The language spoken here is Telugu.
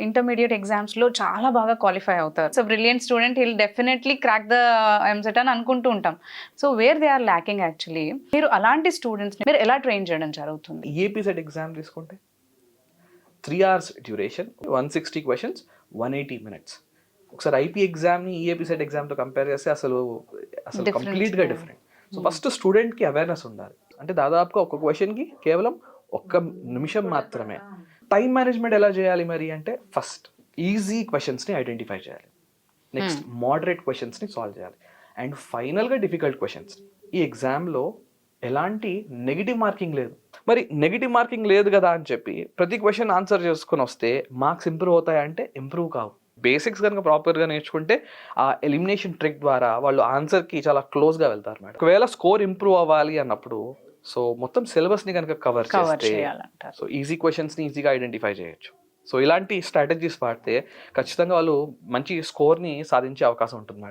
ఇంటర్మీడియట్ ఎగ్జామ్స్ లో చాలా బాగా క్వాలిఫై అవుతారు. So brilliant student will definitely crack the EAMCET అని అనుకుంటూ ఉంటాం. So where they are lacking actually, మీరు అలాంటి స్టూడెంట్స్ మీరు ఎలా ట్రైన్ చేయడం జరుగుతుంది? ఏపీ సెట్ ఎగ్జామ్ తీసుకుంటే 3 hours డ్యూరేషన్, 160 క్వశ్చన్స్, 180 minutes. ఒకసారి ఐపీ ఎగ్జామ్ని ఈఏపీ సెట్ ఎగ్జామ్తో కంపేర్ చేస్తే అసలు కంప్లీట్గా డిఫరెంట్. సో ఫస్ట్ స్టూడెంట్కి అవేర్నెస్ ఉండాలి. అంటే దాదాపుగా ఒక క్వశ్చన్కి కేవలం 1 నిమిషం మాత్రమే. టైం మేనేజ్మెంట్ ఎలా చేయాలి మరి అంటే, ఫస్ట్ ఈజీ క్వశ్చన్స్ని ఐడెంటిఫై చేయాలి, నెక్స్ట్ మోడరేట్ క్వశ్చన్స్ని సాల్వ్ చేయాలి, అండ్ ఫైనల్గా డిఫికల్ట్ క్వశ్చన్స్. ఈ ఎగ్జామ్లో ఎలాంటి నెగిటివ్ మార్కింగ్ లేదు. మరి నెగిటివ్ మార్కింగ్ లేదు కదా అని చెప్పి ప్రతి క్వశ్చన్ ఆన్సర్ చేసుకుని వస్తే మార్క్స్ ఇంప్రూవ్ అవుతాయంటే ఇంప్రూవ్ కావు. బేసిక్స్ కనుక ప్రాపర్గా నేర్చుకుంటే ఆ ఎలిమినేషన్ ట్రిక్ ద్వారా వాళ్ళు ఆన్సర్కి చాలా క్లోజ్గా వెళ్తారు మేడం. ఒకవేళ స్కోర్ ఇంప్రూవ్ అవ్వాలి అన్నప్పుడు సో మొత్తం సిలబస్ని కనుక కవర్ చేస్తే సో ఈజీ క్వశ్చన్స్ని ఈజీగా ఐడెంటిఫై చేయొచ్చు. సో ఇలాంటి స్ట్రాటజీస్ వాడితే ఖచ్చితంగా వాళ్ళు మంచి స్కోర్ని సాధించే అవకాశం ఉంటుంది మేడం.